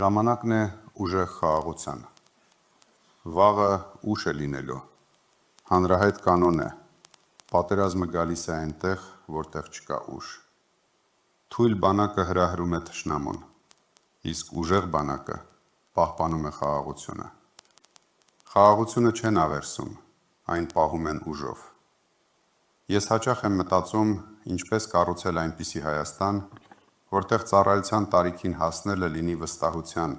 Ժամանակն է ուժեղ խաղաղության։ Վաղը ուշ է լինելու։ Հանրահայտ կանոն է։ Պատերազմը գալիս է այնտեղ, որտեղ չկա ուժ։ Թույլ բանակը հրահրում է թշնամուն, իսկ ուժեղ բանակը պահպանում է խաղաղությունը։ Խաղաղությունը չեն աղերսում, այն պահում են ուժով։ Ես հաճախ եմ մտածում, ինչպես կառուցել այնպիսի Հայաստան, որտեղ ծառայության տարիքին հասնելը լինի վստահության,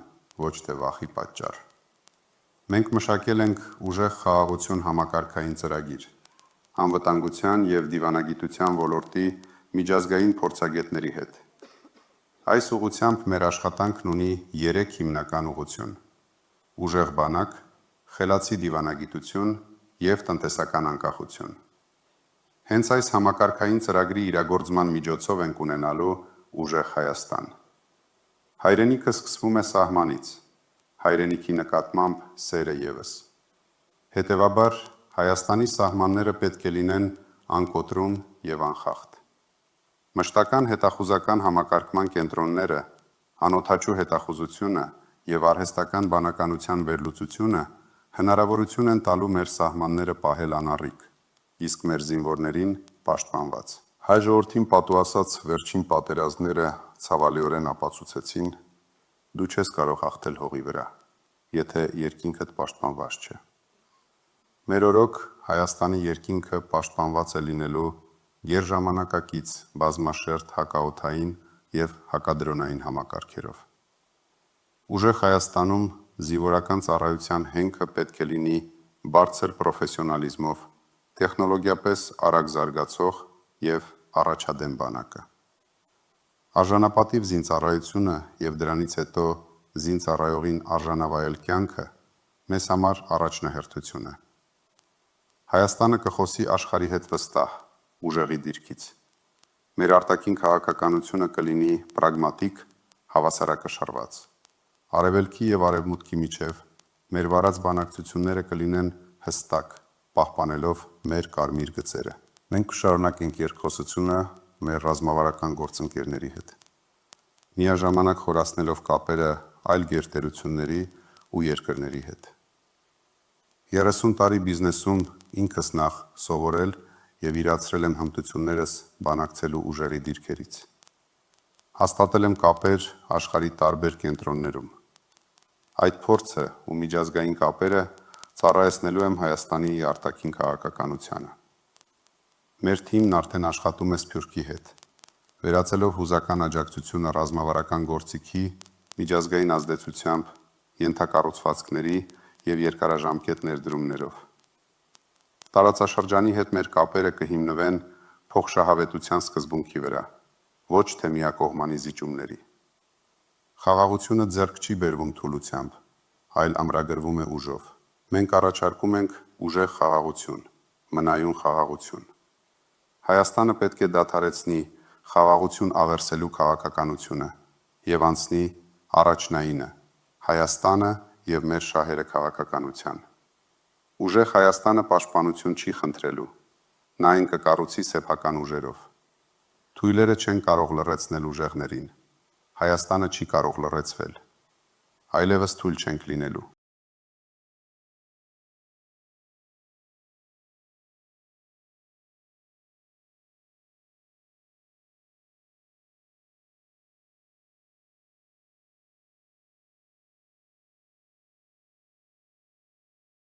ոչ թե վախի պատճառ։ Մենք մշակել ենք ուժեղ խաղաղություն համակարգային ծրագիր, անվտանգության և դիվանագիտության ոլորտի միջազգային փորձագետների հետ։ Այս ուղղությամբ մեր աշխատանքն ունի 3 հիմնական ուղղություն՝ ուժեղ բանակ, խելացի դիվանագիտություն և տնտեսական անկախություն։ Հենց այս համակարգային ծրագրի իրագործման միջոցով ենք ունենալու ուժեղ Հայաստան։ Հայրենիքը սկսվում է սահմանից, հայրենիքի նկատմամբ սերը ևս։ Հետևաբար, Հայաստանի սահմանները պետք է լինեն անկոտրում և անխախտ։ Մշտական հետախուզական համակարգման կենտրոնները, անօդաչու հետախուզությունը և արհեստական բանականության վերլուծությունը հնարավորություն են տալու մեր սահմանները պահել անառիկ, իսկ մեր զինվորներին պաշտպանված։ Հայ ժողովրդին պատուհասած վերջին պատերազմները ցավալիորեն ապացուցեցին, դու չես կարող հաղթել հողի վրա, եթե երկինքդ պաշտպանված չէ։ Մեր օրոք Հայաստանի երկինքը պաշտպանված է լինելու գերժամանակակից բազմաշերտ հակաօդային և հակադրոնային համակարգերով։ Ուժեղ Հայաստանում զինվորական ծառայության հենքը պետք է լինի բարձր պրոֆեսիոնալիզմով, տեխնոլոգիապես արագ զարգացող և առաջադեմ բանակը։ Արժանապատիվ զինծառայությունը և դրանից հետո զինծառայողին արժանավայել կյանքը մեզ համար առաջնահերթություն է։ Հայաստանը կխոսի աշխարհի հետ վստահ, ուժեղի դիրքից։ Մեր արտաքին քաղաքականությունը կլինի պրագմատիկ, հավասարակշռված։ Արևելքի և արևմուտքի միջև մեր վարած բանակցությունները կլինեն հստակ, պահպանելով մեր կարմիր գծերը։ Մենք կշարունակենք երկխոսությունը մեր ռազմավարական գործընկերների հետ, միաժամանակ խորացնելով կապերը այլ գերտերությունների ու երկրների հետ։ 30 տարի բիզնեսում ինքս նախ սովորել և իրացրել եմ հմտություններս բանակցելու ուժերի դիրքերից։ Հաստատել եմ կապեր աշխարհի տարբեր կենտրոններում։ Այդ փորձը ու միջազգային կապերը ծառայեցնելու եմ Հայաստանի արտաքին քաղաքականությանը։ Մեր թիմն արդեն աշխատում է Սփյուռքի հետ, վերածելով հուզական աջակցությունը ռազմավարական գործիքի, միջազգային ազդեցությամբ, ենթակառուցվածքների և երկարաժամկետ ներդրումներով։ Տարածաշրջանի հետ մեր կապերը կհիմնվեն փոխշահավետության սկզբունքի վրա, ոչ թե միակողմանի զիջումների։ Խաղաղությունը ձեռք չի բերվում թուլությամբ, այլ ամրագրվում է ուժով։ Մենք առաջարկում ենք ուժեղ խաղաղություն, մնայուն խաղաղություն։ Հայաստանը պետք է դադարեցնի խաղաղություն աղերսելու քաղաքականությունը և անցնի առաջնայինը՝ Հայաստանը և մեր շահերը քաղաքականության։ Ուժեղ Հայաստանը պաշտպանություն չի խնդրելու, նա այն կկառուցի սեփական ուժերով։ Թույլերը չեն կարող լռեցնել ուժեղներին, Հայաստանը չի կարող լռեցվել, այլևս թույլ չենք լինելու։